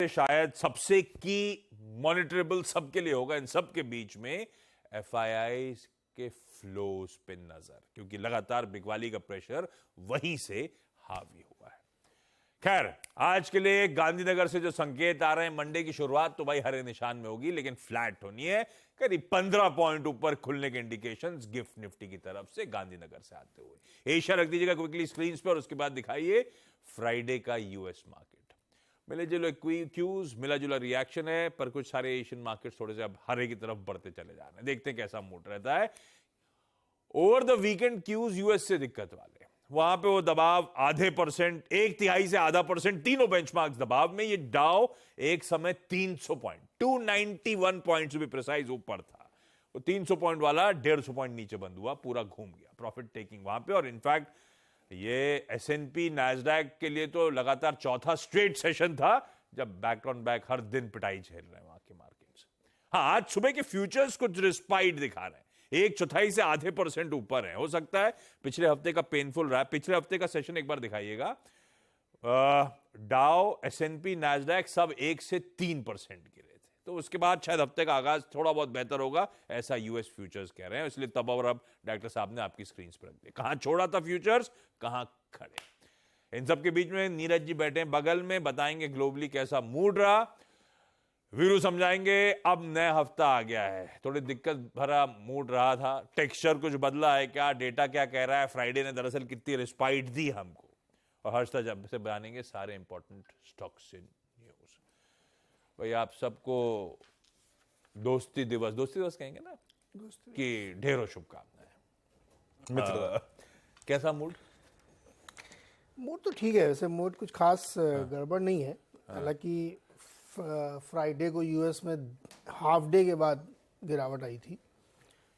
शायद सबसे की मॉनिटरेबल सबके लिए होगा इन सब के बीच में एफआईआई के फ्लोज पे नजर, क्योंकि लगातार बिकवाली का प्रेशर वहीं से हावी हुआ है। खैर, आज के लिए गांधीनगर से जो संकेत आ रहे हैं, मंडे की शुरुआत तो भाई हरे निशान में होगी, लेकिन फ्लैट होनी है। करीब 15 पॉइंट ऊपर खुलने के इंडिकेशंस गिफ्ट निफ्टी की तरफ से गांधीनगर से आते हुए। एशिया रख दीजिएगा क्विकली स्क्रीन पर, और उसके बाद दिखाइए फ्राइडे का यूएस मार्केट। मिले जुले क्यूज, मिला जुला रिएक्शन है, पर कुछ सारे एशियन मार्केट्स थोड़े से अब हरे की तरफ बढ़ते चले जा रहे हैं। देखते हैं कैसा मूड रहता है। ओवर द वीकेंड क्यूज यूएस से दिक्कत वाले, वहां पे वो दबाव आधे परसेंट, 1/3 से आधा परसेंट, तीनों बेंचमार्क्स दबाव में। ये डाउ एक समय 300 point, 291 point to be precise ऊपर था, वो 300 पॉइंट वाला 150 पॉइंट नीचे बंद हुआ, पूरा घूम गया। प्रॉफिट टेकिंग वहां पे। और इनफैक्ट ये एसएनपी नैस्डैक के लिए तो लगातार चौथा स्ट्रेट सेशन था जब बैक ऑन बैक हर दिन पिटाई झेल रहे हैं वहां के मार्केट्स। हाँ, आज सुबह के फ्यूचर्स कुछ रिस्पाइट दिखा रहे हैं, 1/4 से आधे परसेंट ऊपर है। हो सकता है पिछले हफ्ते का पेनफुल रहा है। पिछले हफ्ते का सेशन एक बार दिखाइएगा। डाउ, एसएनपी, नैस्डैक सब 1 से 3% गिरे थे, तो उसके बाद शायद हफ्ते का आगाज थोड़ा बहुत बेहतर होगा, ऐसा यूएस फ्यूचर्स कह रहे हैं। इसलिए तब और अब डॉक्टर साहब ने आपकी स्क्रीन पर रख दिया, कहां छोड़ा था फ्यूचर्स, कहां खड़े। इन सब के बीच में नीरज जी बैठे हैं बगल में, बताएंगे ग्लोबली कैसा मूड रहा। वीरू समझाएंगे अब नया हफ्ता आ गया है, थोड़ी दिक्कत भरा मूड रहा था, टेक्सचर कुछ बदला है क्या, डेटा क्या कह रहा है, फ्राइडे ने दरअसल कितनी रिस्पाइट दी हमको, और हर्ष जब से बयानेंगे सारे इंपॉर्टेंट स्टॉक्स इन न्यूज। भाई आप सबको दोस्ती दिवस कहेंगे ना, कि ढेरों शुभकामनाएं। कैसा मूड? मूड तो ठीक है वैसे, मूड कुछ खास गड़बड़ नहीं है। हालांकि फ्राइडे को यूएस में हाफ डे के बाद गिरावट आई थी,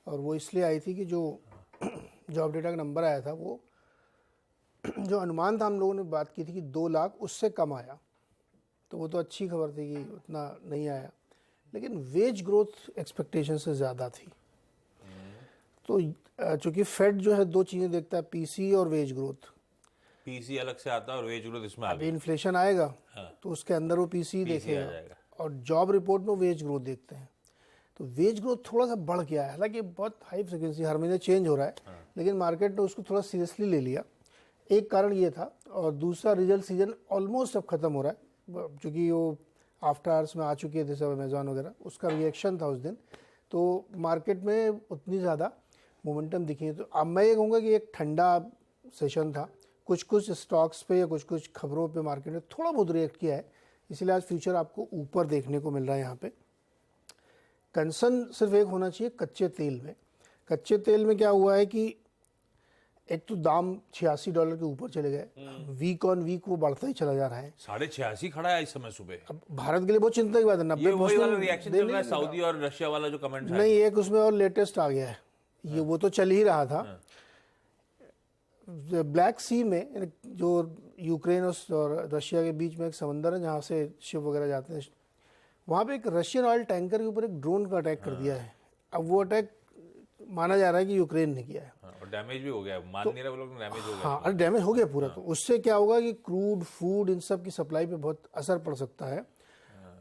और वो इसलिए आई थी कि जो जॉब डेटा का नंबर आया था, वो जो अनुमान था हम लोगों ने बात की थी कि 2 लाख, उससे कम आया, तो वो तो अच्छी खबर थी कि उतना नहीं आया। लेकिन वेज ग्रोथ एक्सपेक्टेशन से ज़्यादा थी। तो चूंकि फेड जो है 2 चीज़ें देखता है, पीसी और वेज ग्रोथ। पीसी अलग से आता है और वेज ग्रोथ इसमें अभी इन्फ्लेशन आएगा, हाँ, तो उसके अंदर वो पीसी देखेगा, और जॉब रिपोर्ट में वेज ग्रोथ देखते हैं। तो वेज ग्रोथ थोड़ा सा बढ़ गया है, हालांकि बहुत हाई फ्रिक्वेंसी हर महीने चेंज हो रहा है, हाँ, लेकिन मार्केट ने उसको थोड़ा सीरियसली ले लिया। एक कारण ये था, और दूसरा रिजल्ट सीजन ऑलमोस्ट अब खत्म हो रहा है, क्योंकि वो आफ्टर आवर्स में आ चुके थे सब अमेजोन वगैरह, उसका रिएक्शन था उस दिन, तो मार्केट में उतनी ज़्यादा मोमेंटम दिखी। तो अब मैं ये कहूँगा कि एक ठंडा सेशन था, कुछ स्टॉक्स पे या कुछ खबरों पे मार्केट ने थोड़ा बहुत रिएक्ट किया है, इसलिए आज फ्यूचर आपको ऊपर देखने को मिल रहा है। यहाँ पे कंसर्न सिर्फ एक होना चाहिए, कच्चे तेल में। कच्चे तेल में क्या हुआ है कि एक तो दाम $86 के ऊपर चले गए, वीक ऑन वीक वो बढ़ता ही चला जा रहा है। 86.5 खड़ा है इस समय सुबह। अब भारत के लिए बहुत चिंता की बात है। 90% रिएक्शन चल रहा है, सऊदी और रशिया वाला जो कमेंट है। नहीं, एक उसमें और लेटेस्ट आ गया है, ये वो तो चल ही रहा था। ब्लैक सी में, जो यूक्रेन और रशिया के बीच में एक समंदर है जहाँ से शिप वगैरह जाते हैं, वहाँ पे एक रशियन ऑयल टैंकर के ऊपर एक ड्रोन का अटैक कर दिया है। अब वो अटैक माना जा रहा है कि यूक्रेन ने किया है, और डैमेज भी हो गया, मान नहीं रहे वो लोग, डैमेज हो गया। हाँ, अरे डैमेज हो गया पूरा। तो उससे क्या होगा कि क्रूड, फूड, इन सब की सप्लाई पे बहुत असर पड़ सकता है,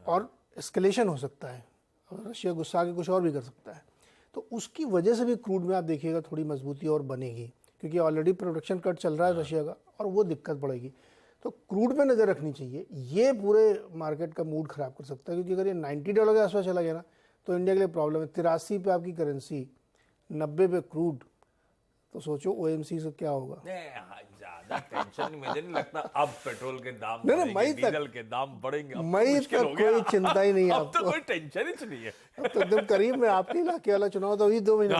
और एस्केलेशन हो सकता है, और रशिया गुस्सा आके कुछ और भी कर सकता है। तो उसकी वजह से भी क्रूड में आप देखिएगा थोड़ी मजबूती और बनेगी, क्योंकि ऑलरेडी प्रोडक्शन कट चल रहा है रशिया का, और वो दिक्कत पड़ेगी। तो क्रूड पे नज़र रखनी चाहिए, ये पूरे मार्केट का मूड खराब कर सकता है, क्योंकि अगर ये $90 के आसपास चला गया ना, तो इंडिया के लिए प्रॉब्लम है। 83 पे आपकी करेंसी, 90 पे क्रूड, तो सोचो ओएमसी से क्या होगा। ज्यादा टेंशन मुझे नहीं लगता अब पेट्रोल के दाम बढ़ेंगे, डीजल के दाम बढ़ेंगे, मई तक कोई चिंता ही नहीं है अब तो कोई टेंशन ही नहीं है। अब तो एकदम करीब में आपके इलाके वाला चुनाव तो अभी 2 महीना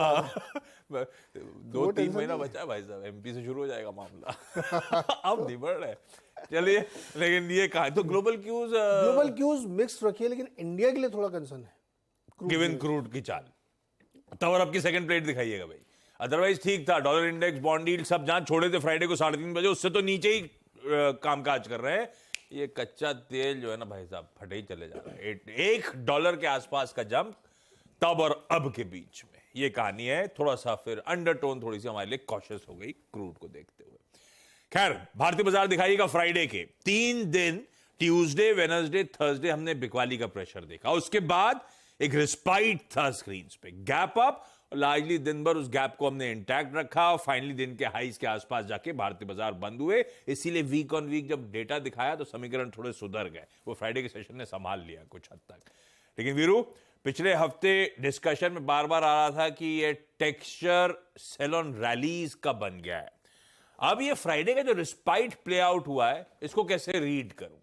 2-3 महीना बचा है भाई साहब, एमपी से शुरू हो जाएगा मामला। अब नहीं बढ़ रहे, चलिए। लेकिन ये कहा तो ग्लोबल क्यूज मिक्स रखिए, लेकिन इंडिया के लिए थोड़ा कंसर्न है गिवन क्रूड की चाल। तब और आपकी सेकंड प्लेट दिखाइएगा भाई। अदरवाइज ठीक था, डॉलर इंडेक्स, बॉन्ड यील्ड सब जहां छोड़े थे फ्राइडे को 3:30 बजे, उससे तो नीचे ही कामकाज कर रहे हैं। ये कच्चा तेल जो है ना भाई साहब, फटे ही चले जा रहा है। $1 के आसपास का जंप तब और अब के बीच में, ये कहानी है। थोड़ा सा फिर अंडरटोन थोड़ी सी हमारे लिए कॉशियस हो गई क्रूड को देखते हुए। खैर, भारतीय बाजार दिखाइएगा फ्राइडे के 3 दिन ट्यूसडे, वेडनेसडे, थर्सडे हमने बिकवाली का प्रेशर देखा, उसके बाद एक रिस्पाइट था स्क्रीन पे, गैप अप, लार्जली दिन भर उस गैप को हमने इंटैक्ट रखा और फाइनली दिन के हाईज के आसपास जाके भारतीय बाजार बंद हुए। इसीलिए वीक ऑन वीक जब डेटा दिखाया तो समीकरण थोड़े सुधर गए, वो फ्राइडे के सेशन ने संभाल लिया कुछ हद तक। लेकिन वीरू, पिछले हफ्ते डिस्कशन में बार बार आ रहा था कि ये टेक्सचर सेल ऑन रैलीज का बन गया है। अब ये फ्राइडे का जो रिस्पाइट प्ले आउट हुआ है, इसको कैसे रीड करूं?